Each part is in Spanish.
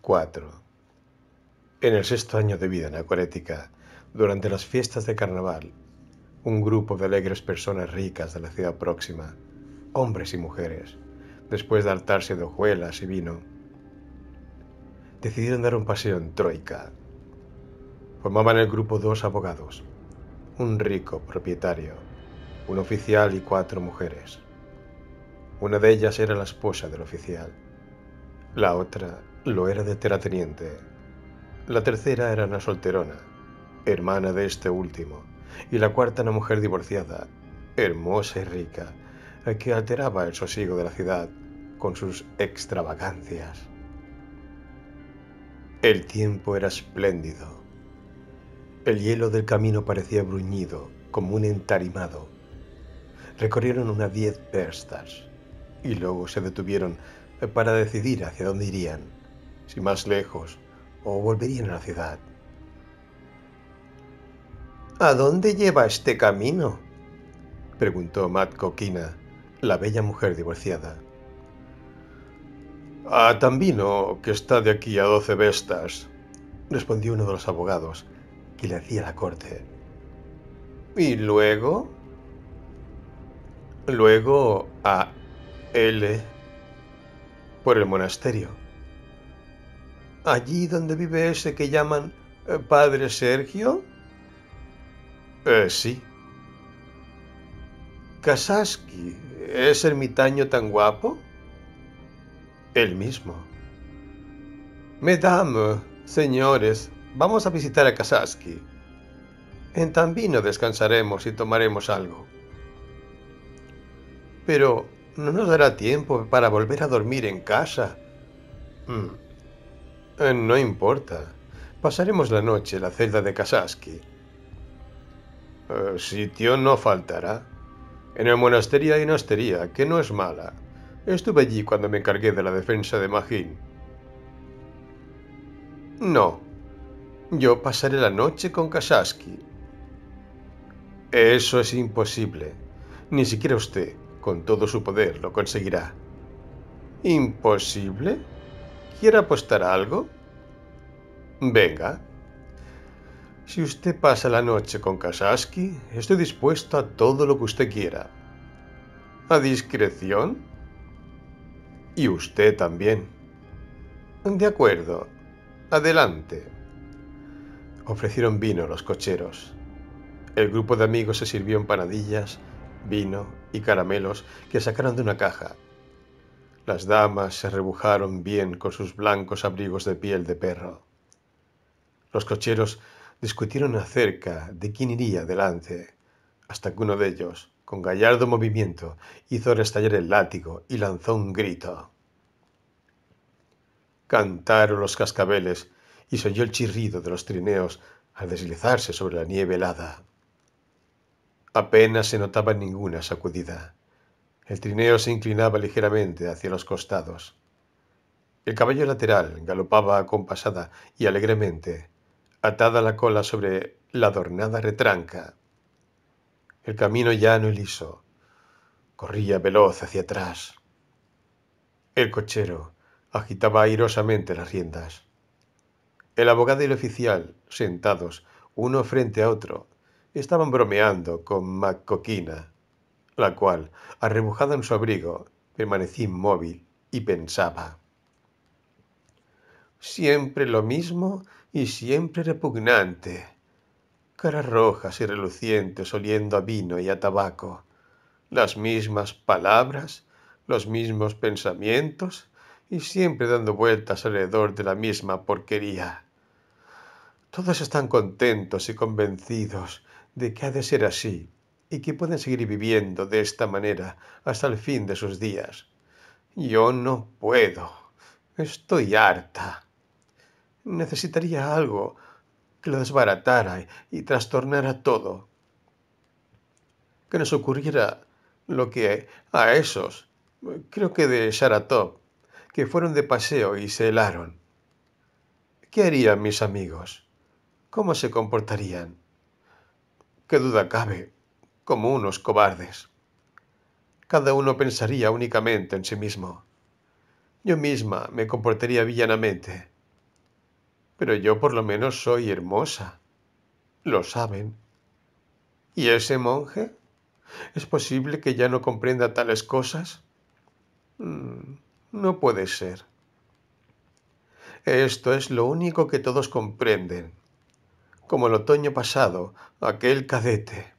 4. En el 6º año de vida anacorética, durante las fiestas de carnaval, un grupo de alegres personas ricas de la ciudad próxima, hombres y mujeres, después de hartarse de hojuelas y vino, decidieron dar un paseo en troika. Formaban el grupo 2 abogados, un rico propietario, un oficial y 4 mujeres. Una de ellas era la esposa del oficial. La otra lo era de terrateniente. La tercera era una solterona, hermana de este último, y la cuarta una mujer divorciada, hermosa y rica, que alteraba el sosiego de la ciudad con sus extravagancias. El tiempo era espléndido. El hielo del camino parecía bruñido, como un entarimado. Recorrieron unas 10 verstas y luego se detuvieron para decidir hacia dónde irían, si más lejos o volverían a la ciudad. ¿A dónde lleva este camino?, preguntó Matt Coquina, la bella mujer divorciada. A Tambino, que está de aquí a 12 vestas, respondió uno de los abogados que le hacía la corte. ¿Y luego? Luego a L, por el monasterio. ¿Allí donde vive ese que llaman Padre Sergio? Sí. ¿Kasaski, ese ermitaño tan guapo? El mismo. Mesdames, señores, vamos a visitar a Kasaski. En Tambino descansaremos y tomaremos algo. Pero no nos dará tiempo para volver a dormir en casa. No importa. Pasaremos la noche en la celda de Kasaski. Sitio no faltará. En el monasterio hay una hostería, que no es mala. Estuve allí cuando me encargué de la defensa de Magín. No. Yo pasaré la noche con Kasaski. Eso es imposible. Ni siquiera usted, con todo su poder, lo conseguirá. ¿Imposible? ¿Quiere apostar a algo? Venga. Si usted pasa la noche con Kasaski, estoy dispuesto a todo lo que usted quiera. ¿A discreción? Y usted también. De acuerdo. Adelante. Ofrecieron vino a los cocheros. El grupo de amigos se sirvió empanadillas, vino y caramelos que sacaron de una caja. Las damas se rebujaron bien con sus blancos abrigos de piel de perro. Los cocheros discutieron acerca de quién iría delante, hasta que uno de ellos, con gallardo movimiento, hizo restallar el látigo y lanzó un grito. Cantaron los cascabeles y se oyó el chirrido de los trineos al deslizarse sobre la nieve helada. Apenas se notaba ninguna sacudida. El trineo se inclinaba ligeramente hacia los costados. El caballo lateral galopaba acompasada y alegremente, atada la cola sobre la adornada retranca. El camino llano y liso corría veloz hacia atrás. El cochero agitaba airosamente las riendas. El abogado y el oficial, sentados uno frente a otro, estaban bromeando con McCoquina, la cual, arrebujada en su abrigo, permanecía inmóvil y pensaba. Siempre lo mismo y siempre repugnante. Caras rojas y relucientes oliendo a vino y a tabaco. Las mismas palabras, los mismos pensamientos y siempre dando vueltas alrededor de la misma porquería. Todos están contentos y convencidos de que ha de ser así y que pueden seguir viviendo de esta manera hasta el fin de sus días. Yo no puedo. Estoy harta. Necesitaría algo que lo desbaratara y trastornara todo. Que nos ocurriera lo que a esos, creo que de Saratov, que fueron de paseo y se helaron. ¿Qué harían mis amigos? ¿Cómo se comportarían? Qué duda cabe, como unos cobardes. Cada uno pensaría únicamente en sí mismo. Yo misma me comportaría villanamente. pero yo por lo menos soy hermosa. Lo saben. ¿Y ese monje? ¿Es posible que ya no comprenda tales cosas? No puede ser. Esto es lo único que todos comprenden. Como el otoño pasado, aquel cadete.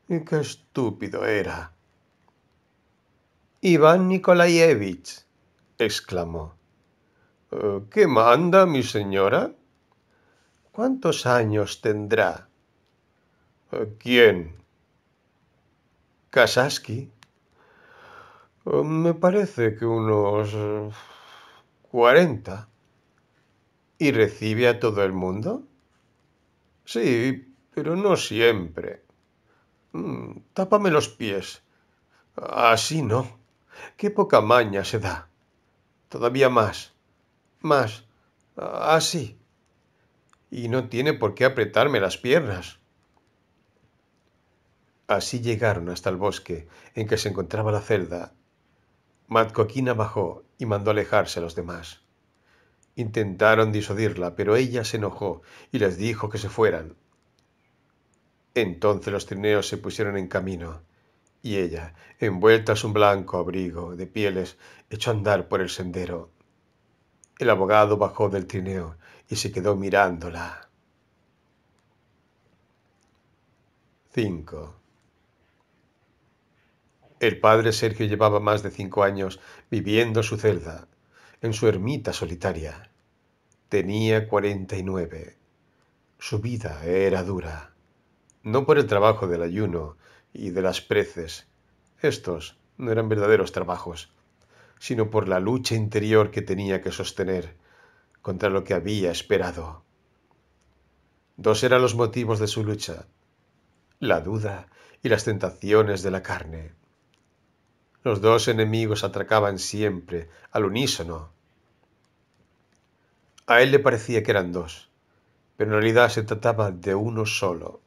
Y qué estúpido era. Iván Nikolaevich, exclamó. ¿Qué manda, mi señora? ¿Cuántos años tendrá? ¿Quién? Kasaski. Me parece que unos 40. ¿Y recibe a todo el mundo? Sí, pero no siempre. Tápame los pies. Así no. Qué poca maña se da. Todavía más. Más. Así. Y no tiene por qué apretarme las piernas. Así llegaron hasta el bosque en que se encontraba la celda. Matcoquina bajó y mandó alejarse a los demás. Intentaron disuadirla, pero ella se enojó y les dijo que se fueran. Entonces los trineos se pusieron en camino, y ella, envuelta en su blanco abrigo de pieles, echó a andar por el sendero. El abogado bajó del trineo y se quedó mirándola. 5. El padre Sergio llevaba más de 5 años viviendo en su celda, en su ermita solitaria. Tenía 49. Su vida era dura, no por el trabajo del ayuno y de las preces. Estos no eran verdaderos trabajos, sino por la lucha interior que tenía que sostener contra lo que había esperado. Dos eran los motivos de su lucha: la duda y las tentaciones de la carne. Los dos enemigos atracaban siempre al unísono. A él le parecía que eran dos, pero en realidad se trataba de uno solo.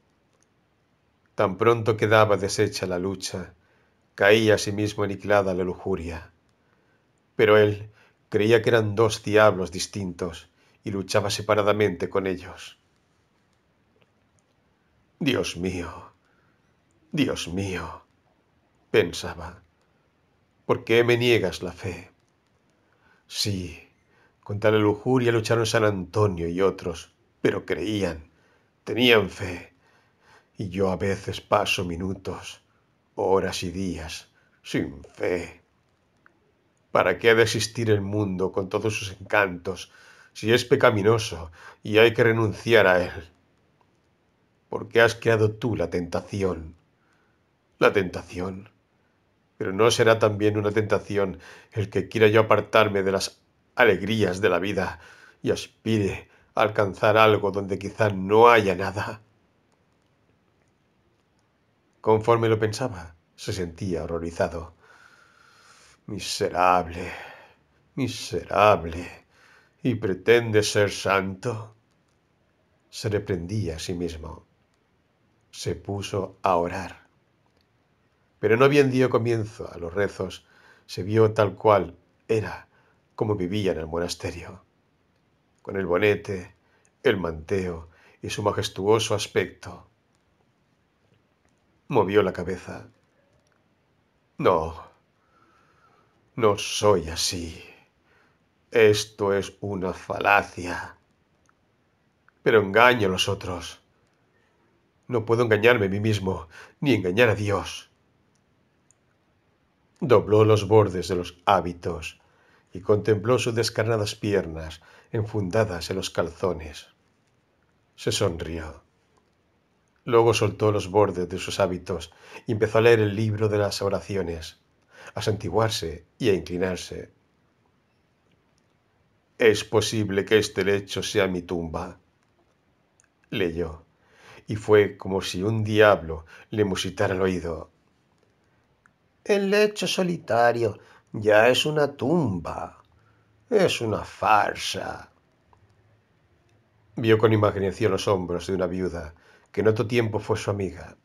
Tan pronto quedaba deshecha la lucha, caía a sí mismo aniquilada la lujuria. Pero él creía que eran dos diablos distintos y luchaba separadamente con ellos. Dios mío, pensaba, ¿por qué me niegas la fe? Sí, contra la lujuria lucharon San Antonio y otros, pero creían, tenían fe, y yo a veces paso minutos, horas y días sin fe. ¿Para qué ha de existir el mundo con todos sus encantos si es pecaminoso y hay que renunciar a él? ¿Por qué has creado tú la tentación? La tentación. Pero ¿no será también una tentación el que quiera yo apartarme de las alegrías de la vida y aspire a alcanzar algo donde quizá no haya nada? Conforme lo pensaba, se sentía horrorizado. Miserable, miserable. ¿Y pretende ser santo? Se reprendía a sí mismo. Se puso a orar. Pero no bien dio comienzo a los rezos, se vio tal cual era como vivía en el monasterio, con el bonete, el manteo y su majestuoso aspecto. Movió la cabeza. No, no soy así. Esto es una falacia. Pero engaño a los otros. No puedo engañarme a mí mismo, ni engañar a Dios. Dobló los bordes de los hábitos y contempló sus descarnadas piernas enfundadas en los calzones. Se sonrió. Luego soltó los bordes de sus hábitos y empezó a leer el libro de las oraciones, a santiguarse y a inclinarse. «Es posible que este lecho sea mi tumba», leyó, y fue como si un diablo le musitara al oído. «El lecho solitario ya es una tumba. Es una farsa». Vio con imaginación los hombros de una viuda que en otro tiempo fue su amiga.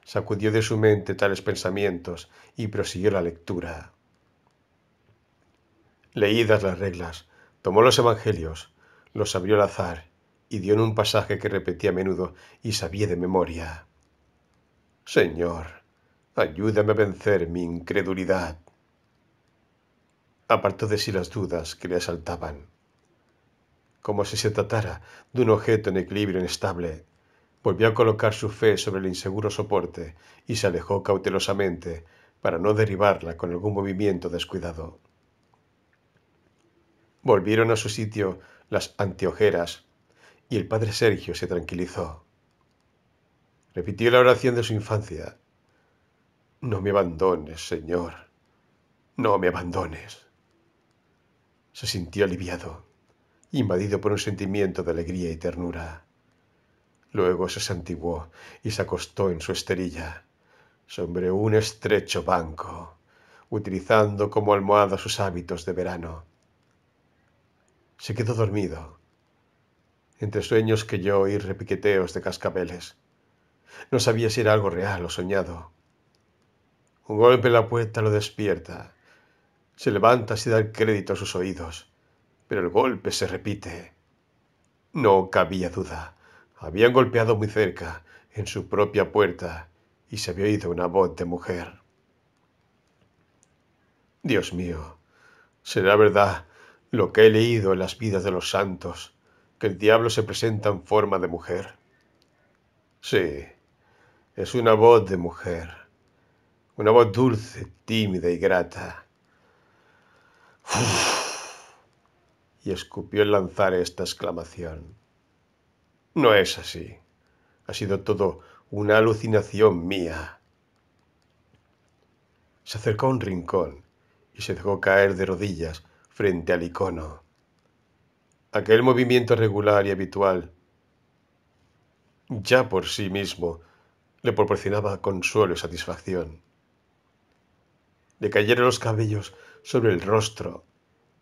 Sacudió de su mente tales pensamientos y prosiguió la lectura. Leídas las reglas, tomó los evangelios, los abrió al azar y dio en un pasaje que repetía a menudo y sabía de memoria. Señor, ayúdame a vencer mi incredulidad. Apartó de sí las dudas que le asaltaban. Como si se tratara de un objeto en equilibrio inestable, volvió a colocar su fe sobre el inseguro soporte y se alejó cautelosamente para no derribarla con algún movimiento descuidado. Volvieron a su sitio las anteojeras y el padre Sergio se tranquilizó. Repitió la oración de su infancia. No me abandones, Señor, no me abandones. Se sintió aliviado, invadido por un sentimiento de alegría y ternura. Luego se santiguó y se acostó en su esterilla, sobre un estrecho banco, utilizando como almohada sus hábitos de verano. Se quedó dormido, entre sueños que yo y repiqueteos de cascabeles. No sabía si era algo real o soñado. Un golpe en la puerta lo despierta. Se levanta sin dar crédito a sus oídos, pero el golpe se repite. No cabía duda. Habían golpeado muy cerca, en su propia puerta, y se había oído una voz de mujer. Dios mío, ¿será verdad lo que he leído en las vidas de los santos, que el diablo se presenta en forma de mujer? Sí, es una voz de mujer, una voz dulce, tímida y grata. Y escupió al lanzar esta exclamación. No es así. Ha sido todo una alucinación mía. Se acercó a un rincón y se dejó caer de rodillas frente al icono. Aquel movimiento regular y habitual, ya por sí mismo, le proporcionaba consuelo y satisfacción. Le cayeron los cabellos sobre el rostro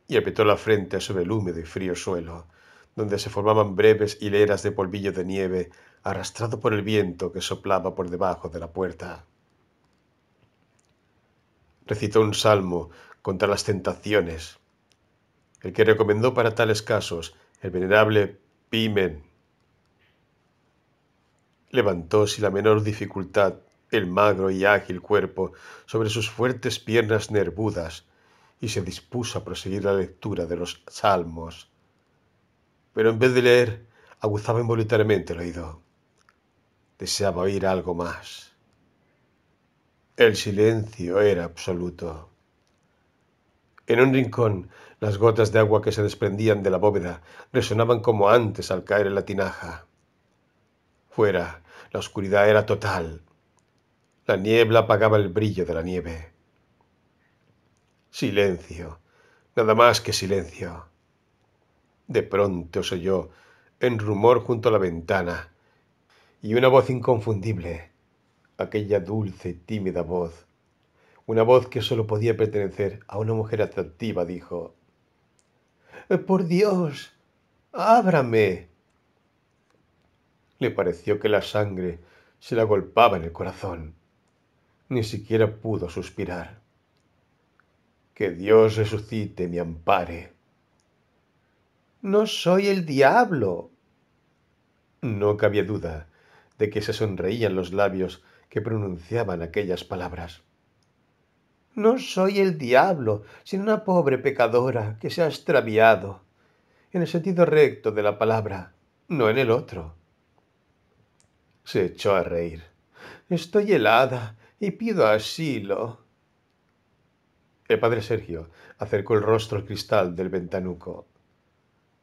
y apretó la frente sobre el húmedo y frío suelo, donde se formaban breves hileras de polvillo de nieve arrastrado por el viento que soplaba por debajo de la puerta. Recitó un salmo contra las tentaciones, el que recomendó para tales casos el venerable Pimen. Levantó sin la menor dificultad el magro y ágil cuerpo sobre sus fuertes piernas nervudas y se dispuso a proseguir la lectura de los salmos. Pero en vez de leer, aguzaba involuntariamente el oído. Deseaba oír algo más. El silencio era absoluto. En un rincón, las gotas de agua que se desprendían de la bóveda resonaban como antes al caer en la tinaja. Fuera, la oscuridad era total. La niebla apagaba el brillo de la nieve. Silencio, nada más que silencio. De pronto se oyó un rumor junto a la ventana y una voz inconfundible, aquella dulce y tímida voz, una voz que sólo podía pertenecer a una mujer atractiva, dijo: «Por Dios, ábrame». Le pareció que la sangre se le agolpaba en el corazón. Ni siquiera pudo suspirar. Que Dios resucite y me ampare. No soy el diablo. No cabía duda de que se sonreían los labios que pronunciaban aquellas palabras. No soy el diablo, sino una pobre pecadora que se ha extraviado, en el sentido recto de la palabra, no en el otro. Se echó a reír. Estoy helada y pido asilo. El padre Sergio acercó el rostro al cristal del ventanuco.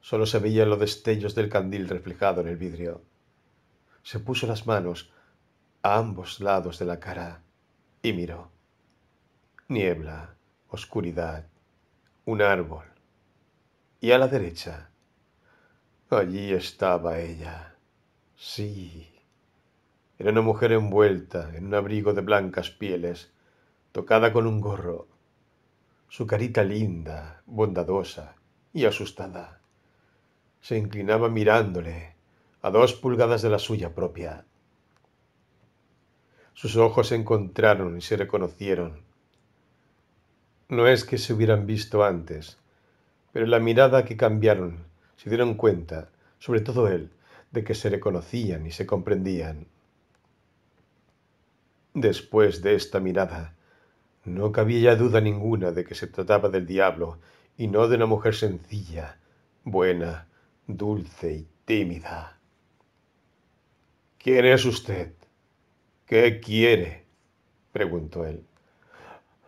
Solo se veían los destellos del candil reflejado en el vidrio. Se puso las manos a ambos lados de la cara y miró. Niebla, oscuridad, un árbol. Y a la derecha, allí estaba ella. Sí, era una mujer envuelta en un abrigo de blancas pieles, tocada con un gorro. Su carita linda, bondadosa y asustada se inclinaba mirándole a 2 pulgadas de la suya propia. Sus ojos se encontraron y se reconocieron. No es que se hubieran visto antes, pero la mirada que cambiaron se dieron cuenta, sobre todo él, de que se reconocían y se comprendían. Después de esta mirada, no cabía ya duda ninguna de que se trataba del diablo y no de una mujer sencilla, buena, dulce y tímida. ¿Quién es usted? ¿Qué quiere? Preguntó él.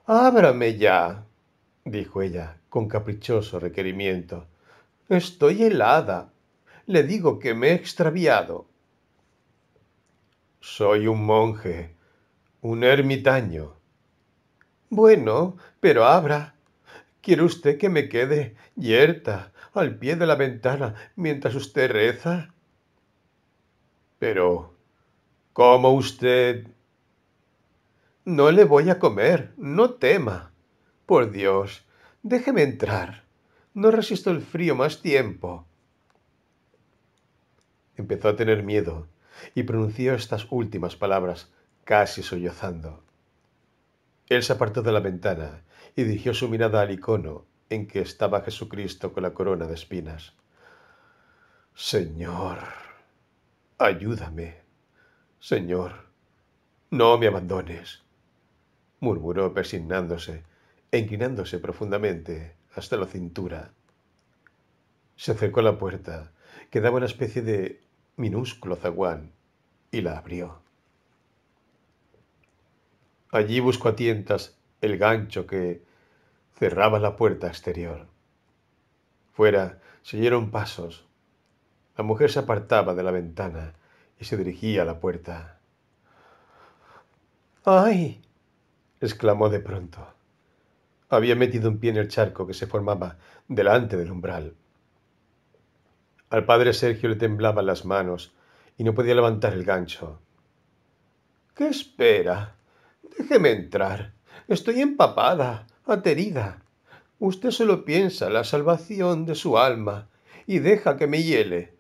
Ábrame ya, dijo ella, con caprichoso requerimiento. Estoy helada. Le digo que me he extraviado. Soy un monje, un ermitaño. Bueno, pero abra. ¿Quiere usted que me quede yerta al pie de la ventana mientras usted reza? Pero, ¿cómo usted? No le voy a comer, no tema. Por Dios, déjeme entrar. No resisto el frío más tiempo. Empezó a tener miedo y pronunció estas últimas palabras casi sollozando. Él se apartó de la ventana y dirigió su mirada al icono en que estaba Jesucristo con la corona de espinas. Señor, ayúdame. Señor, no me abandones, murmuró persignándose e inclinándose profundamente hasta la cintura. Se acercó a la puerta, que daba una especie de minúsculo zaguán, y la abrió. Allí buscó a tientas el gancho que cerraba la puerta exterior. Fuera se oyeron pasos. La mujer se apartaba de la ventana y se dirigía a la puerta. ¡Ay! Exclamó de pronto. Había metido un pie en el charco que se formaba delante del umbral. Al padre Sergio le temblaban las manos y no podía levantar el gancho. ¿Qué espera? Déjeme entrar. Estoy empapada, aterida. Usted solo piensa en la salvación de su alma y deja que me hiele.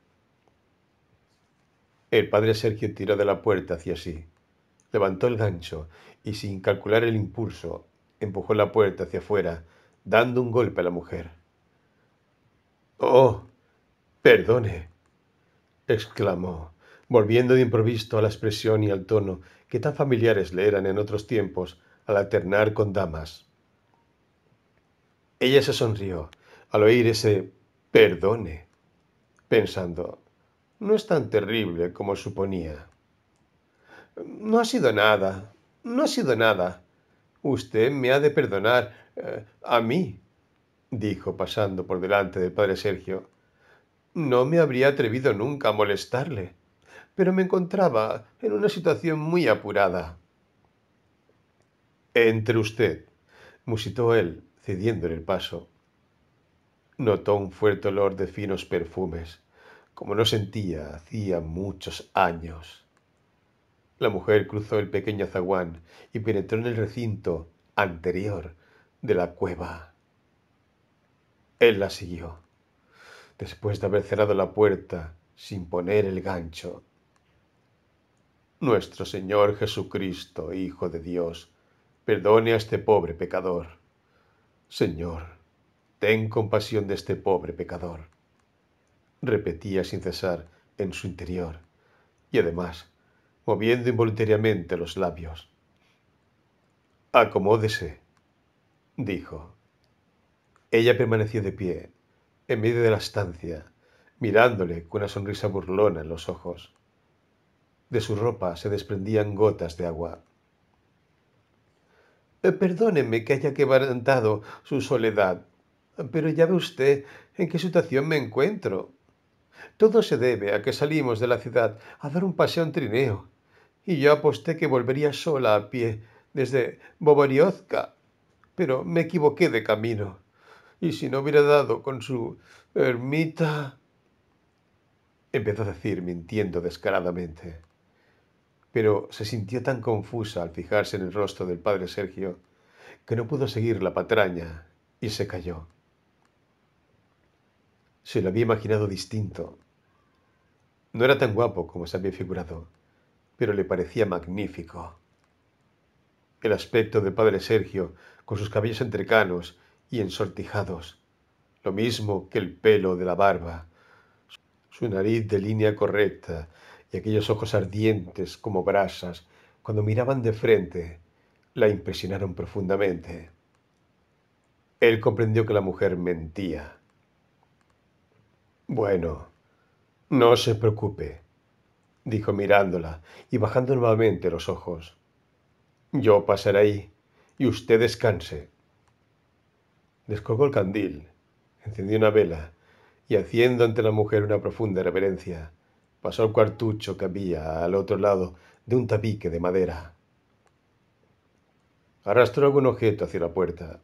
El padre Sergio tiró de la puerta hacia sí, levantó el gancho y, sin calcular el impulso, empujó la puerta hacia afuera, dando un golpe a la mujer. ¡Oh! Perdone, exclamó, volviendo de improviso a la expresión y al tono que tan familiares le eran en otros tiempos al alternar con damas. Ella se sonrió al oír ese perdone, pensando, no es tan terrible como suponía. No ha sido nada, no ha sido nada. Usted me ha de perdonar a mí, dijo pasando por delante del padre Sergio. No me habría atrevido nunca a molestarle, pero me encontraba en una situación muy apurada. Entre usted, musitó él, cediéndole el paso. Notó un fuerte olor de finos perfumes, como no sentía hacía muchos años. La mujer cruzó el pequeño zaguán y penetró en el recinto anterior de la cueva. Él la siguió, después de haber cerrado la puerta sin poner el gancho. Nuestro Señor Jesucristo, Hijo de Dios, perdone a este pobre pecador. Señor, ten compasión de este pobre pecador, repetía sin cesar en su interior, y además, moviendo involuntariamente los labios. Acomódese, dijo. Ella permaneció de pie, en medio de la estancia, mirándole con una sonrisa burlona en los ojos. De su ropa se desprendían gotas de agua. Perdóneme que haya quebrantado su soledad, pero ya ve usted en qué situación me encuentro. Todo se debe a que salimos de la ciudad a dar un paseo en trineo, y yo aposté que volvería sola a pie desde Boboriozka, pero me equivoqué de camino, y si no hubiera dado con su ermita... empezó a decir mintiendo descaradamente, pero se sintió tan confusa al fijarse en el rostro del padre Sergio que no pudo seguir la patraña y se calló. Se lo había imaginado distinto. No era tan guapo como se había figurado, pero le parecía magnífico. El aspecto del padre Sergio, con sus cabellos entrecanos y ensortijados, lo mismo que el pelo de la barba, Su nariz de línea correcta y aquellos ojos ardientes como brasas, cuando miraban de frente, la impresionaron profundamente. Él comprendió que la mujer mentía. Bueno, no se preocupe, dijo mirándola y bajando nuevamente los ojos. Yo pasaré ahí y usted descanse. Descolgó el candil, encendió una vela y, haciendo ante la mujer una profunda reverencia, pasó el cuartucho que había al otro lado de un tabique de madera. Arrastró algún objeto hacia la puerta.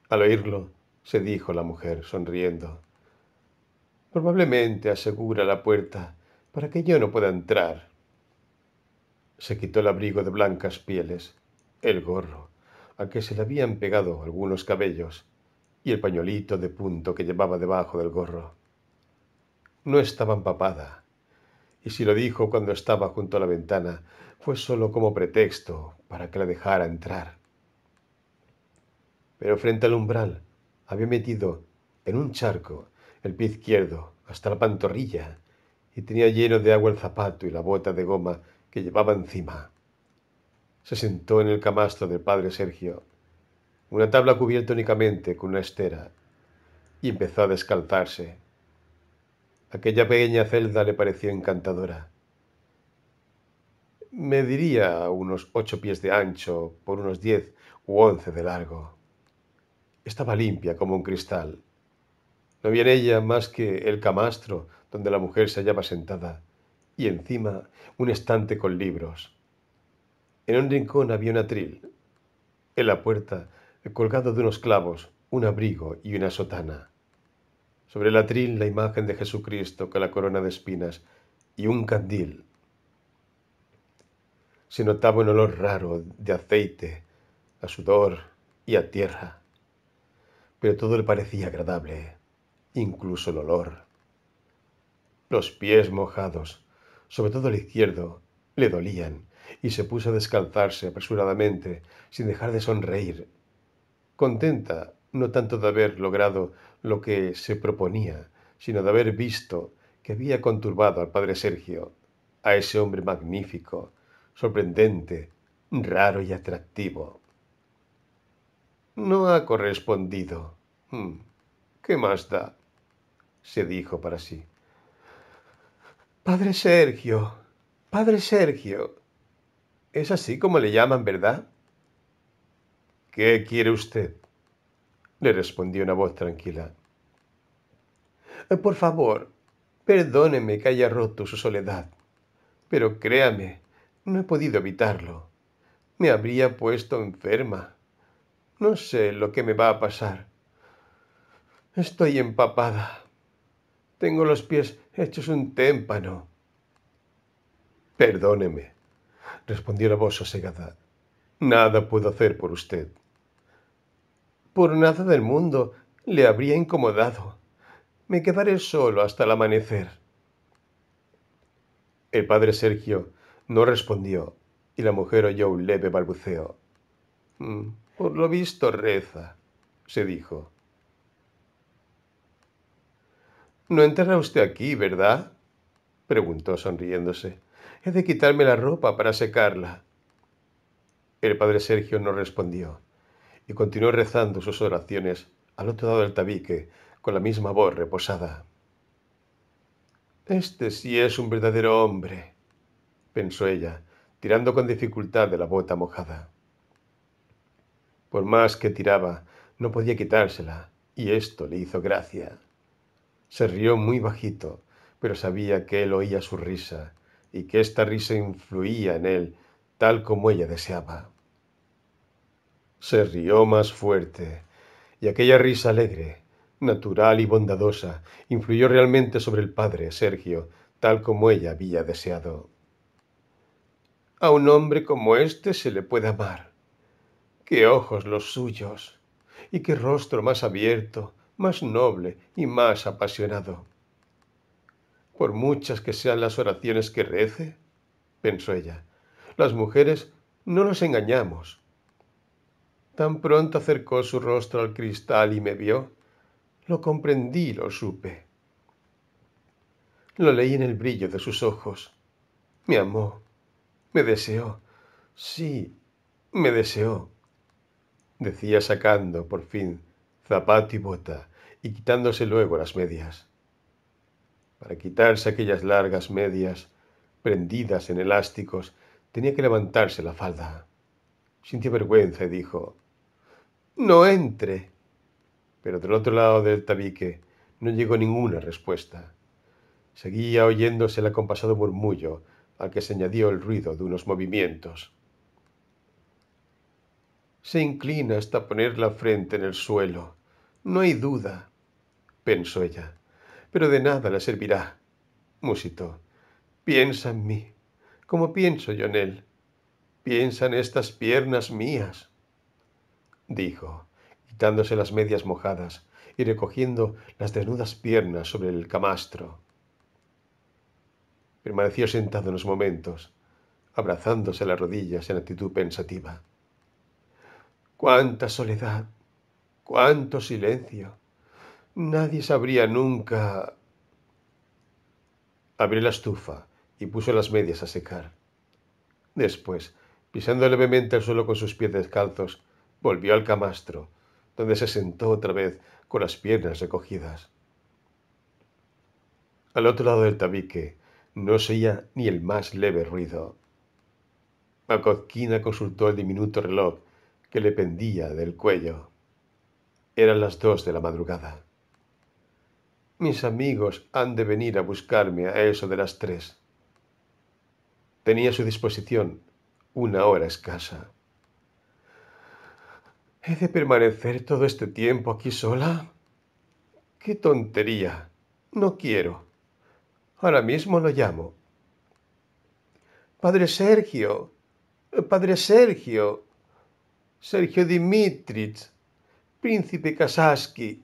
Al oírlo, se dijo la mujer, sonriendo: probablemente asegura la puerta para que yo no pueda entrar. Se quitó el abrigo de blancas pieles, el gorro, al que se le habían pegado algunos cabellos, y el pañuelito de punto que llevaba debajo del gorro. No estaba empapada, y si lo dijo cuando estaba junto a la ventana, fue solo como pretexto para que la dejara entrar. Pero frente al umbral había metido en un charco el pie izquierdo hasta la pantorrilla y tenía lleno de agua el zapato y la bota de goma que llevaba encima. Se sentó en el camastro del padre Sergio, una tabla cubierta únicamente con una estera, y empezó a descalzarse. Aquella pequeña celda le pareció encantadora. Mediría unos 8 pies de ancho por unos 10 u 11 de largo. Estaba limpia como un cristal. No había en ella más que el camastro donde la mujer se hallaba sentada, y encima un estante con libros. En un rincón había un atril. En la puerta, colgado de unos clavos, un abrigo y una sotana. Sobre el atril la imagen de Jesucristo con la corona de espinas y un candil. Se notaba un olor raro de aceite, a sudor y a tierra, pero todo le parecía agradable, incluso el olor. Los pies mojados, sobre todo el izquierdo, le dolían, y se puso a descalzarse apresuradamente, sin dejar de sonreír, contenta no tanto de haber logrado lo que se proponía, sino de haber visto que había conturbado al padre Sergio, a ese hombre magnífico, sorprendente, raro y atractivo. No ha correspondido. ¿Qué más da? Se dijo para sí. Padre Sergio, padre Sergio. Es así como le llaman, ¿verdad? ¿Qué quiere usted? Le respondió una voz tranquila. Por favor, perdóneme que haya roto su soledad, pero créame, no he podido evitarlo. Me habría puesto enferma. No sé lo que me va a pasar. Estoy empapada. Tengo los pies hechos un témpano. Perdóneme, respondió la voz sosegada. Nada puedo hacer por usted. Por nada del mundo le habría incomodado. Me quedaré solo hasta el amanecer. El padre Sergio no respondió y la mujer oyó un leve balbuceo. Por lo visto reza, se dijo. No entrará usted aquí, ¿verdad? Preguntó sonriéndose. He de quitarme la ropa para secarla. El padre Sergio no respondió y continuó rezando sus oraciones al otro lado del tabique con la misma voz reposada. Este sí es un verdadero hombre, pensó ella, tirando con dificultad de la bota mojada. Por más que tiraba, no podía quitársela, y esto le hizo gracia. Se rió muy bajito, pero sabía que él oía su risa, y que esta risa influía en él tal como ella deseaba. Se rió más fuerte, y aquella risa alegre, natural y bondadosa, influyó realmente sobre el padre Sergio, tal como ella había deseado. A un hombre como este se le puede amar. Qué ojos los suyos, y qué rostro más abierto, más noble y más apasionado. Por muchas que sean las oraciones que rece, pensó ella, las mujeres no nos engañamos. Tan pronto acercó su rostro al cristal y me vio, lo comprendí, lo supe. Lo leí en el brillo de sus ojos. Me amó, me deseó. Sí, me deseó, decía sacando, por fin, zapato y bota y quitándose luego las medias. Para quitarse aquellas largas medias, prendidas en elásticos, tenía que levantarse la falda. Sintió vergüenza y dijo: «No entre». Pero del otro lado del tabique no llegó ninguna respuesta. Seguía oyéndose el acompasado murmullo, al que se añadió el ruido de unos movimientos. Se inclina hasta poner la frente en el suelo. No hay duda, pensó ella. Pero de nada le servirá. Musitó. Piensa en mí, como pienso yo en él. Piensa en estas piernas mías, dijo, quitándose las medias mojadas y recogiendo las desnudas piernas sobre el camastro. Permaneció sentado unos momentos, abrazándose las rodillas en actitud pensativa. ¡Cuánta soledad! ¡Cuánto silencio! Nadie sabría nunca. Abrió la estufa y puso las medias a secar. Después, pisando levemente el suelo con sus pies descalzos, volvió al camastro, donde se sentó otra vez con las piernas recogidas. Al otro lado del tabique no se oía ni el más leve ruido. La cocina consultó el diminuto reloj que le pendía del cuello. Eran las 2 de la madrugada. Mis amigos han de venir a buscarme a eso de las 3. Tenía a su disposición una hora escasa. ¿He de permanecer todo este tiempo aquí sola? ¡Qué tontería! No quiero. Ahora mismo lo llamo. Padre Sergio, Padre Sergio, Sergio Dimitrich, Príncipe Kasaski.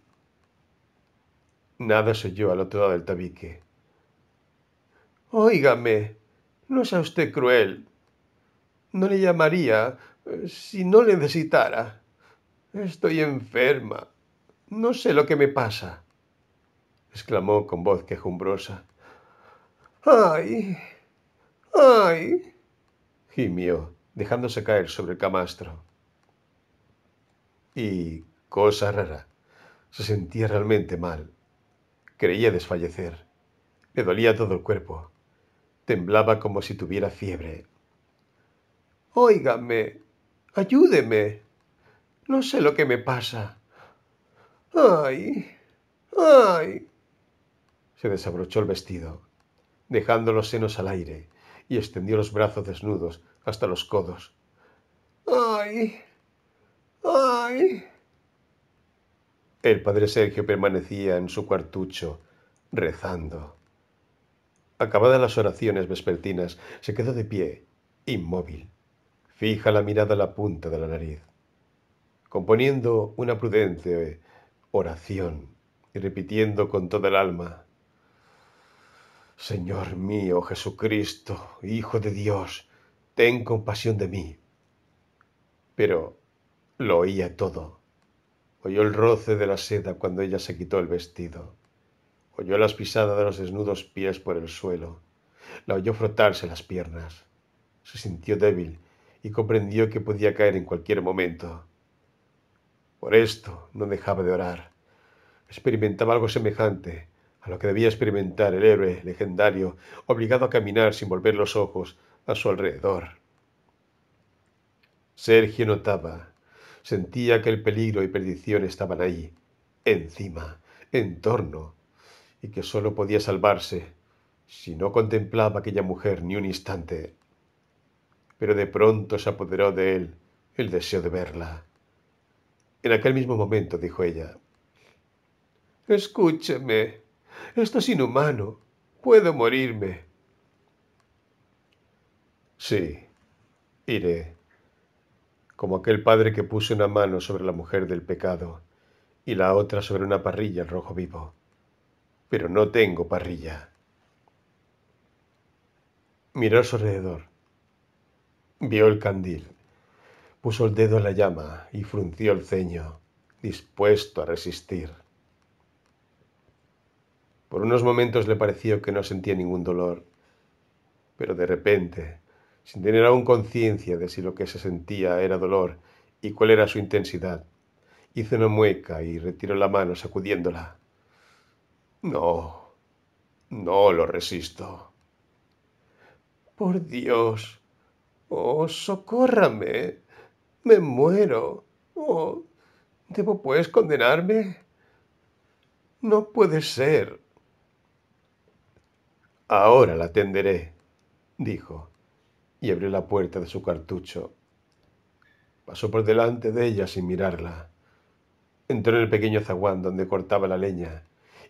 Nada se oyó al otro lado del tabique. Óigame, no sea usted cruel. No le llamaría si no le necesitara. Estoy enferma. No sé lo que me pasa, exclamó con voz quejumbrosa. ¡Ay! ¡Ay! Gimió, dejándose caer sobre el camastro. Y, cosa rara, se sentía realmente mal. Creía desfallecer. Le dolía todo el cuerpo. Temblaba como si tuviera fiebre. Óigame, ayúdeme. No sé lo que me pasa. ¡Ay! ¡Ay! Se desabrochó el vestido, dejando los senos al aire, y extendió los brazos desnudos hasta los codos. ¡Ay! ¡Ay! El padre Sergio permanecía en su cuartucho, rezando. Acabadas las oraciones vespertinas, se quedó de pie, inmóvil, fija la mirada a la punta de la nariz, componiendo una prudente oración y repitiendo con toda el alma: Señor mío Jesucristo, Hijo de Dios, ten compasión de mí. Pero lo oía todo. Oyó el roce de la seda cuando ella se quitó el vestido. Oyó las pisadas de los desnudos pies por el suelo. La oyó frotarse las piernas. Se sintió débil y comprendió que podía caer en cualquier momento. Por esto no dejaba de orar. Experimentaba algo semejante a lo que debía experimentar el héroe legendario, obligado a caminar sin volver los ojos a su alrededor. Sergio notaba, sentía que el peligro y perdición estaban ahí, encima, en torno, y que sólo podía salvarse si no contemplaba a aquella mujer ni un instante. Pero de pronto se apoderó de él el deseo de verla. En aquel mismo momento dijo ella: «Escúcheme, esto es inhumano. Puedo morirme». «Sí, iré», como aquel padre que puso una mano sobre la mujer del pecado y la otra sobre una parrilla al rojo vivo. Pero no tengo parrilla. Miró a su alrededor. Vio el candil. Puso el dedo en la llama y frunció el ceño, dispuesto a resistir. Por unos momentos le pareció que no sentía ningún dolor, pero de repente, sin tener aún conciencia de si lo que se sentía era dolor y cuál era su intensidad, hizo una mueca y retiró la mano sacudiéndola. No, no lo resisto. Por Dios. Oh, socórrame. Me muero. Oh, ¿debo pues condenarme? No puede ser. Ahora la atenderé, dijo, y abrió la puerta de su cartucho. Pasó por delante de ella sin mirarla. Entró en el pequeño zaguán donde cortaba la leña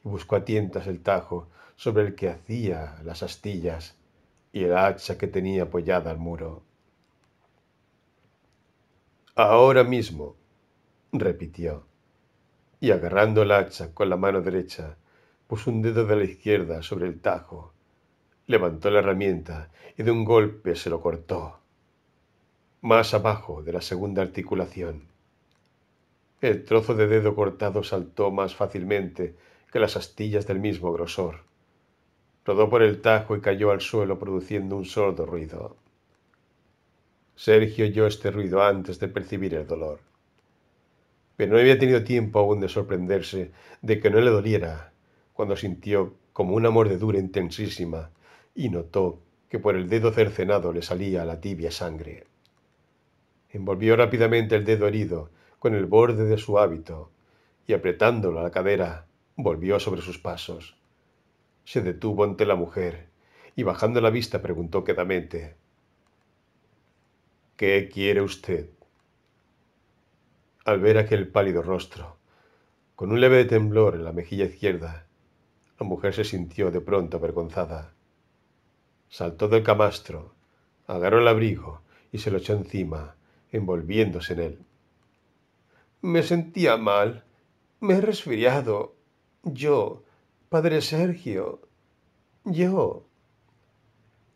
y buscó a tientas el tajo sobre el que hacía las astillas y el hacha que tenía apoyada al muro. Ahora mismo, repitió, y agarrando el hacha con la mano derecha, puso un dedo de la izquierda sobre el tajo, levantó la herramienta y de un golpe se lo cortó, más abajo de la segunda articulación. El trozo de dedo cortado saltó más fácilmente que las astillas del mismo grosor. Rodó por el tajo y cayó al suelo produciendo un sordo ruido. Sergio oyó este ruido antes de percibir el dolor. Pero no había tenido tiempo aún de sorprenderse de que no le doliera, cuando sintió como una mordedura intensísima y notó que por el dedo cercenado le salía la tibia sangre. Envolvió rápidamente el dedo herido con el borde de su hábito y apretándolo a la cadera, volvió sobre sus pasos. Se detuvo ante la mujer y bajando la vista preguntó quedamente: ¿Qué quiere usted? Al ver aquel pálido rostro, con un leve temblor en la mejilla izquierda, la mujer se sintió de pronto avergonzada. Saltó del camastro, agarró el abrigo y se lo echó encima, envolviéndose en él. Me sentía mal. Me he resfriado. Yo, padre Sergio. Yo.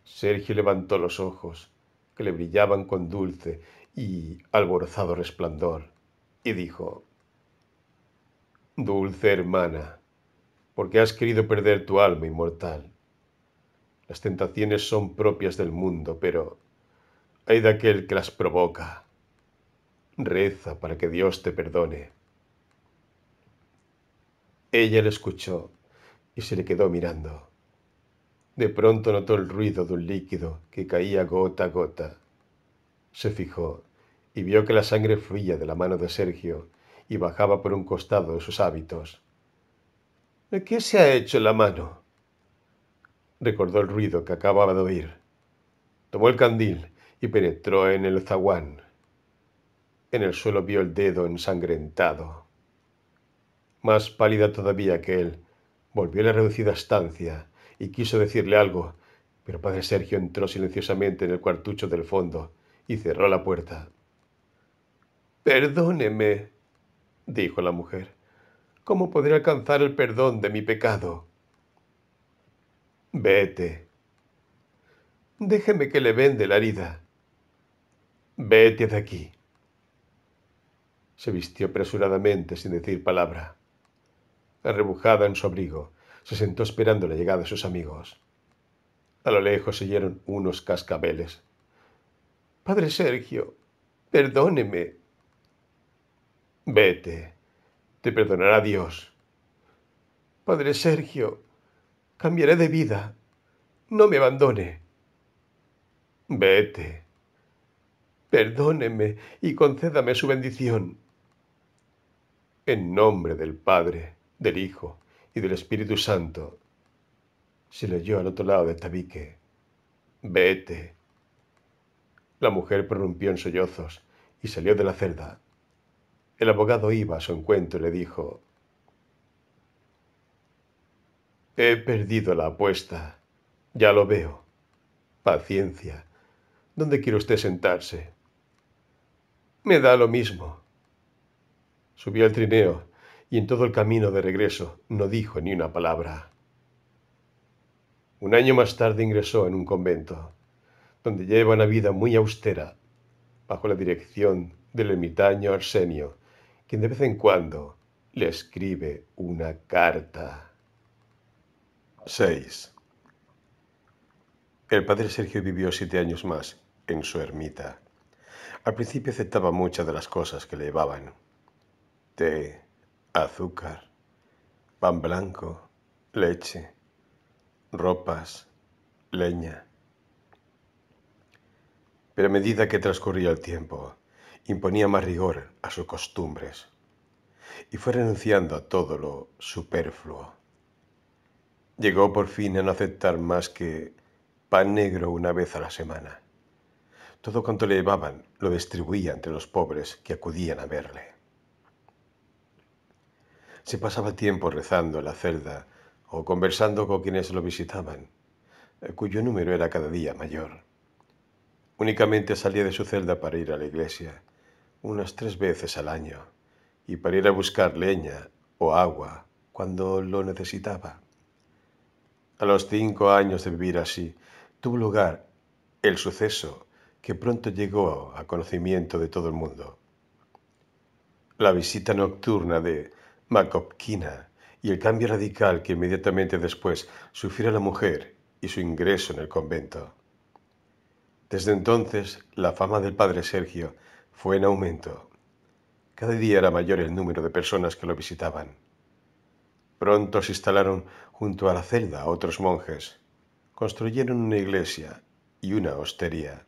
Sergio levantó los ojos, que le brillaban con dulce y alborozado resplandor, y dijo: Dulce hermana, ¿por qué has querido perder tu alma inmortal? Las tentaciones son propias del mundo, pero hay de aquel que las provoca. Reza para que Dios te perdone. Ella le escuchó y se le quedó mirando. De pronto notó el ruido de un líquido que caía gota a gota. Se fijó y vio que la sangre fluía de la mano de Sergio y bajaba por un costado de sus hábitos. ¿Qué se ha hecho en la mano? Recordó el ruido que acababa de oír. Tomó el candil y penetró en el zaguán. En el suelo vio el dedo ensangrentado. Más pálida todavía que él, volvió a la reducida estancia y quiso decirle algo, pero padre Sergio entró silenciosamente en el cuartucho del fondo y cerró la puerta. Perdóneme, dijo la mujer. ¿Cómo podré alcanzar el perdón de mi pecado? Vete. Déjeme que le vende la herida. Vete de aquí. Se vistió apresuradamente sin decir palabra. Arrebujada en su abrigo, se sentó esperando la llegada de sus amigos. A lo lejos se oyeron unos cascabeles. Padre Sergio, perdóneme. Vete, te perdonará Dios. Padre Sergio, cambiaré de vida. No me abandone. Vete. Perdóneme y concédame su bendición. En nombre del Padre, del Hijo y del Espíritu Santo. Se le oyó al otro lado del tabique. Vete. La mujer prorrumpió en sollozos y salió de la celda. El abogado iba a su encuentro y le dijo: He perdido la apuesta. Ya lo veo. Paciencia. ¿Dónde quiere usted sentarse? Me da lo mismo. Subió al trineo y en todo el camino de regreso no dijo ni una palabra. Un año más tarde ingresó en un convento, donde lleva una vida muy austera, bajo la dirección del ermitaño Arsenio, quien de vez en cuando le escribe una carta. 6. El padre Sergio vivió 7 años más en su ermita. Al principio aceptaba muchas de las cosas que le llevaban: té, azúcar, pan blanco, leche, ropas, leña. Pero a medida que transcurría el tiempo, imponía más rigor a sus costumbres y fue renunciando a todo lo superfluo. Llegó por fin a no aceptar más que pan negro una vez a la semana. Todo cuanto le llevaban lo distribuía entre los pobres que acudían a verle. Se pasaba tiempo rezando en la celda o conversando con quienes lo visitaban, cuyo número era cada día mayor. Únicamente salía de su celda para ir a la iglesia, unas 3 veces al año, y para ir a buscar leña o agua cuando lo necesitaba. A los 5 años de vivir así, tuvo lugar el suceso que pronto llegó a conocimiento de todo el mundo: la visita nocturna de Makopkina y el cambio radical que inmediatamente después sufrió la mujer y su ingreso en el convento. Desde entonces, la fama del padre Sergio fue en aumento. Cada día era mayor el número de personas que lo visitaban. Pronto se instalaron junto a la celda otros monjes. Construyeron una iglesia y una hostería.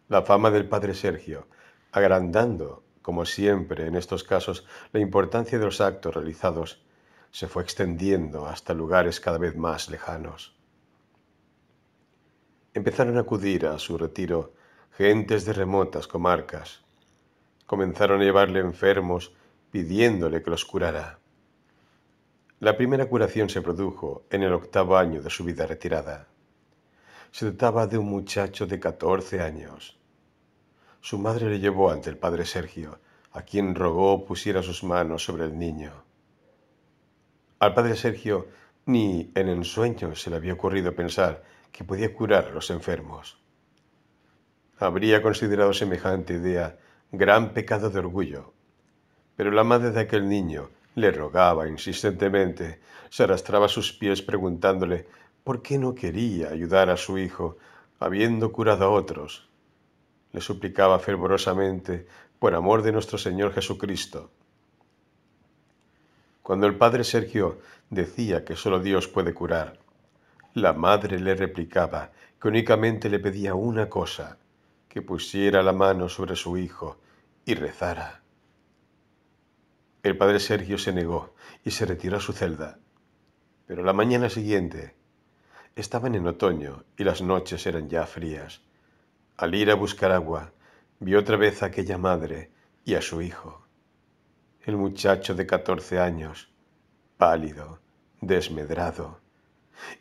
La fama del padre Sergio, agrandando, como siempre en estos casos, la importancia de los actos realizados, se fue extendiendo hasta lugares cada vez más lejanos. Empezaron a acudir a su retiro gentes de remotas comarcas. Comenzaron a llevarle enfermos pidiéndole que los curara. La primera curación se produjo en el 8.º año de su vida retirada. Se trataba de un muchacho de 14 años. Su madre le llevó ante el padre Sergio, a quien rogó pusiera sus manos sobre el niño. Al padre Sergio ni en ensueño se le había ocurrido pensar que podía curar a los enfermos. Habría considerado semejante idea gran pecado de orgullo, pero la madre de aquel niño le rogaba insistentemente, se arrastraba a sus pies preguntándole por qué no quería ayudar a su hijo, habiendo curado a otros. Le suplicaba fervorosamente por amor de nuestro Señor Jesucristo. Cuando el padre Sergio decía que solo Dios puede curar, la madre le replicaba que únicamente le pedía una cosa: que pusiera la mano sobre su hijo y rezara. El padre Sergio se negó y se retiró a su celda, pero la mañana siguiente, estaban en otoño y las noches eran ya frías. Al ir a buscar agua, vio otra vez a aquella madre y a su hijo. El muchacho de 14 años, pálido, desmedrado,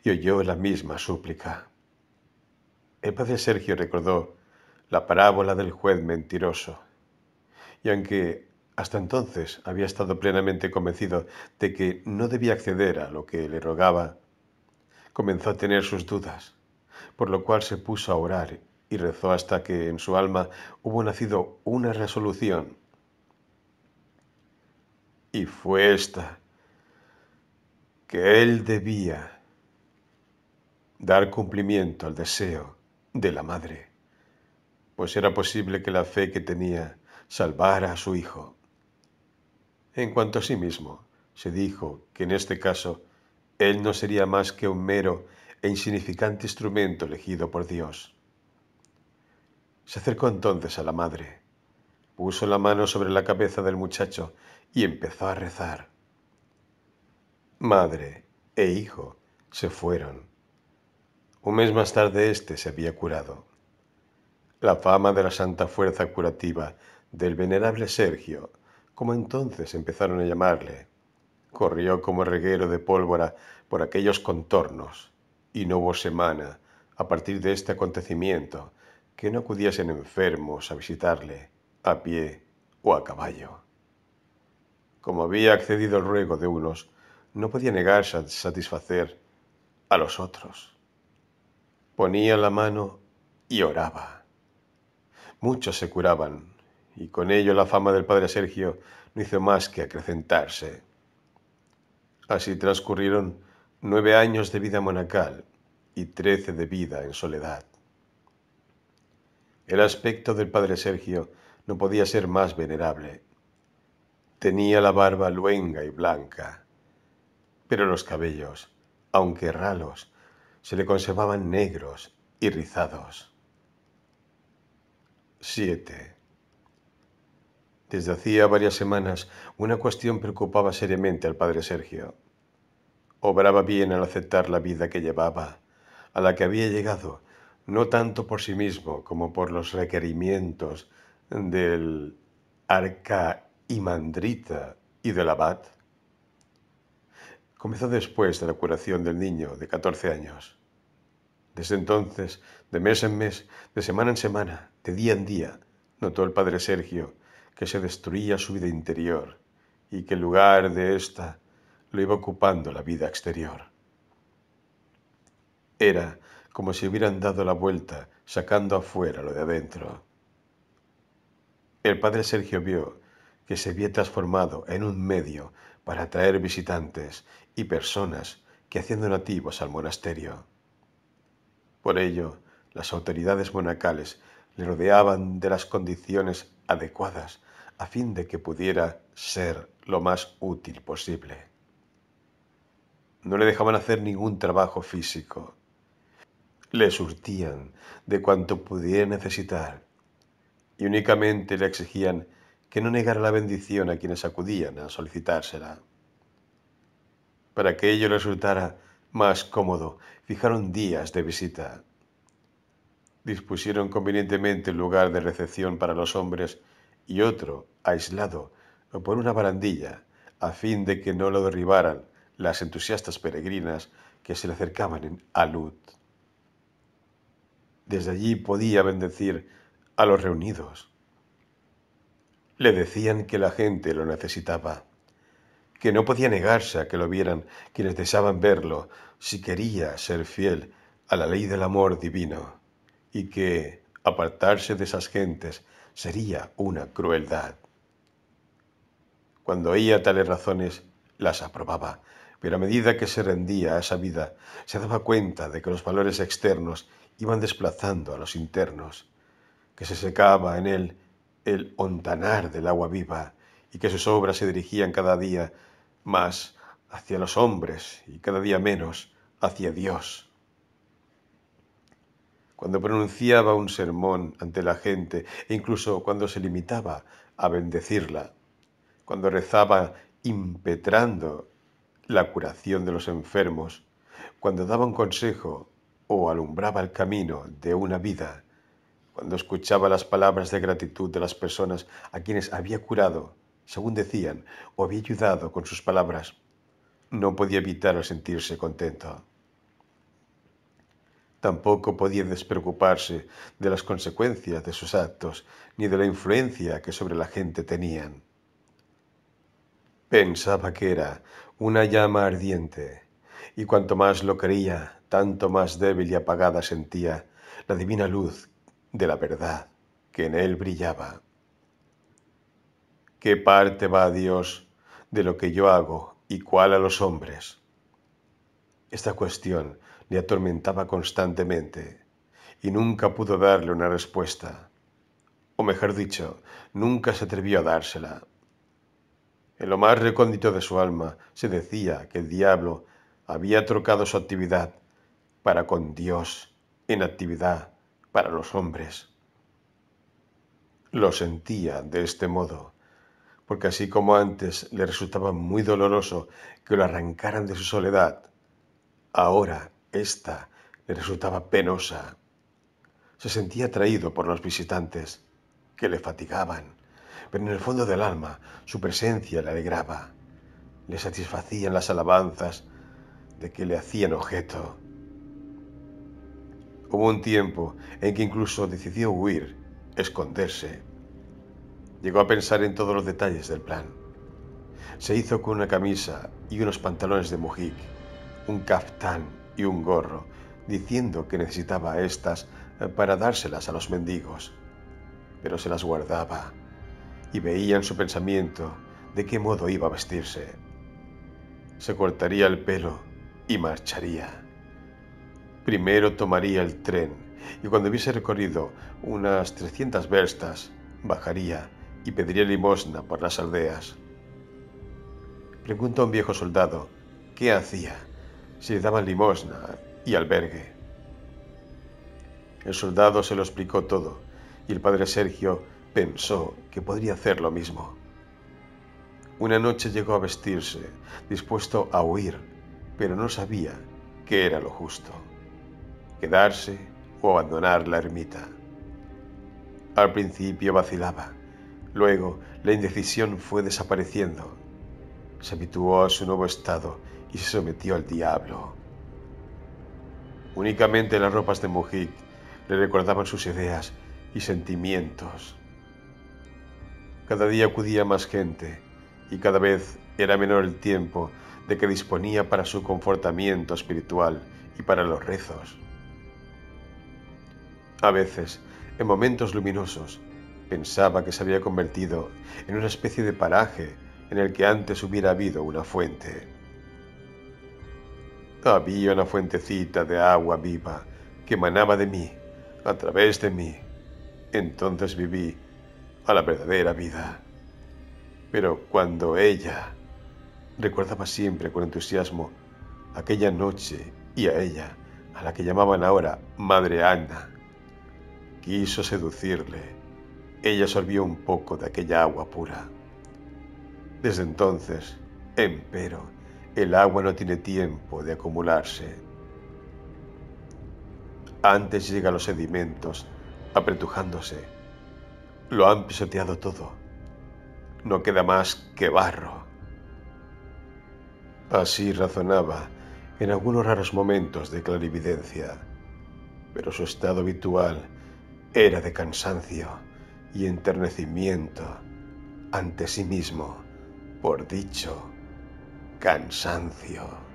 y oyó la misma súplica. El padre Sergio recordó la parábola del juez mentiroso, y aunque hasta entonces había estado plenamente convencido de que no debía acceder a lo que le rogaba, comenzó a tener sus dudas, por lo cual se puso a orar y rezó hasta que en su alma hubo nacido una resolución. Y fue esta: que él debía dar cumplimiento al deseo de la madre, pues era posible que la fe que tenía salvara a su hijo. En cuanto a sí mismo, se dijo que en este caso él no sería más que un mero e insignificante instrumento elegido por Dios. Se acercó entonces a la madre, puso la mano sobre la cabeza del muchacho y empezó a rezar. Madre e hijo se fueron. Un mes más tarde éste se había curado. La fama de la santa fuerza curativa del venerable Sergio, como entonces empezaron a llamarle, corrió como reguero de pólvora por aquellos contornos, y no hubo semana, a partir de este acontecimiento, que no acudiesen enfermos a visitarle, a pie o a caballo. Como había accedido al ruego de unos, no podía negarse a satisfacer a los otros. Ponía la mano y oraba. Muchos se curaban, y con ello la fama del padre Sergio no hizo más que acrecentarse. Así transcurrieron 9 años de vida monacal y 13 de vida en soledad. El aspecto del padre Sergio no podía ser más venerable. Tenía la barba luenga y blanca, pero los cabellos, aunque ralos, se le conservaban negros y rizados. 7. Desde hacía varias semanas una cuestión preocupaba seriamente al padre Sergio. Obraba bien al aceptar la vida que llevaba, a la que había llegado, no tanto por sí mismo como por los requerimientos del arcaimandrita y del abad. Comenzó después de la curación del niño de 14 años. Desde entonces, de mes en mes, de semana en semana, de día en día, notó el padre Sergio que se destruía su vida interior y que en lugar de ésta lo iba ocupando la vida exterior. Era como si hubieran dado la vuelta sacando afuera lo de adentro. El padre Sergio vio que se había transformado en un medio para atraer visitantes y personas que hacían donativos al monasterio. Por ello, las autoridades monacales le rodeaban de las condiciones adecuadas a fin de que pudiera ser lo más útil posible. No le dejaban hacer ningún trabajo físico. Le surtían de cuanto pudiera necesitar y únicamente le exigían que no negara la bendición a quienes acudían a solicitársela. Para que ello resultara más cómodo, fijaron días de visita. Dispusieron convenientemente un lugar de recepción para los hombres y otro, aislado, por una barandilla, a fin de que no lo derribaran las entusiastas peregrinas que se le acercaban en alud. Desde allí podía bendecir a los reunidos. Le decían que la gente lo necesitaba, que no podía negarse a que lo vieran quienes deseaban verlo si quería ser fiel a la ley del amor divino, y que apartarse de esas gentes sería una crueldad. Cuando oía tales razones, las aprobaba, pero a medida que se rendía a esa vida, se daba cuenta de que los valores externos iban desplazando a los internos, que se secaba en él el ontanar del agua viva y que sus obras se dirigían cada día más hacia los hombres y cada día menos hacia Dios. Cuando pronunciaba un sermón ante la gente e incluso cuando se limitaba a bendecirla, cuando rezaba impetrando la curación de los enfermos, cuando daba un consejo o alumbraba el camino de una vida, cuando escuchaba las palabras de gratitud de las personas a quienes había curado, según decían, o había ayudado con sus palabras, no podía evitar el sentirse contento. Tampoco podía despreocuparse de las consecuencias de sus actos, ni de la influencia que sobre la gente tenían. Pensaba que era una llama ardiente, y cuanto más lo creía, tanto más débil y apagada sentía la divina luz de la verdad que en él brillaba. ¿Qué parte va a Dios de lo que yo hago y cuál a los hombres? Esta cuestión le atormentaba constantemente y nunca pudo darle una respuesta, o mejor dicho, nunca se atrevió a dársela. En lo más recóndito de su alma se decía que el diablo había trocado su actividad para con Dios en actividad para los hombres. Lo sentía de este modo, porque así como antes le resultaba muy doloroso que lo arrancaran de su soledad, ahora ésta le resultaba penosa. Se sentía atraído por los visitantes, que le fatigaban, pero en el fondo del alma su presencia le alegraba. Le satisfacían las alabanzas de que le hacían objeto. Hubo un tiempo en que incluso decidió huir, esconderse. Llegó a pensar en todos los detalles del plan. Se hizo con una camisa y unos pantalones de mujic, un caftán y un gorro, diciendo que necesitaba estas para dárselas a los mendigos, pero se las guardaba y veía en su pensamiento de qué modo iba a vestirse. Se cortaría el pelo y marcharía. Primero tomaría el tren y cuando hubiese recorrido unas 300 verstas, bajaría y pediría limosna por las aldeas. Preguntó a un viejo soldado qué hacía, si le daban limosna y albergue. El soldado se lo explicó todo y el padre Sergio pensó que podría hacer lo mismo. Una noche llegó a vestirse, dispuesto a huir, pero no sabía qué era lo justo, quedarse o abandonar la ermita. Al principio vacilaba, luego la indecisión fue desapareciendo. Se habituó a su nuevo estado y se sometió al diablo. Únicamente las ropas de Mojic le recordaban sus ideas y sentimientos. Cada día acudía más gente y cada vez era menor el tiempo de que disponía para su confortamiento espiritual y para los rezos. A veces, en momentos luminosos, pensaba que se había convertido en una especie de paraje en el que antes hubiera habido una fuente. Había una fuentecita de agua viva que emanaba de mí, a través de mí. Entonces viví a la verdadera vida. Pero cuando ella, recordaba siempre con entusiasmo aquella noche y a ella, a la que llamaban ahora Madre Anna, quiso seducirle. Ella sorbió un poco de aquella agua pura. Desde entonces, empero, el agua no tiene tiempo de acumularse. Antes llegan los sedimentos, apretujándose. Lo han pisoteado todo. No queda más que barro. Así razonaba en algunos raros momentos de clarividencia, pero su estado habitual era de cansancio y enternecimiento ante sí mismo, por dicho cansancio.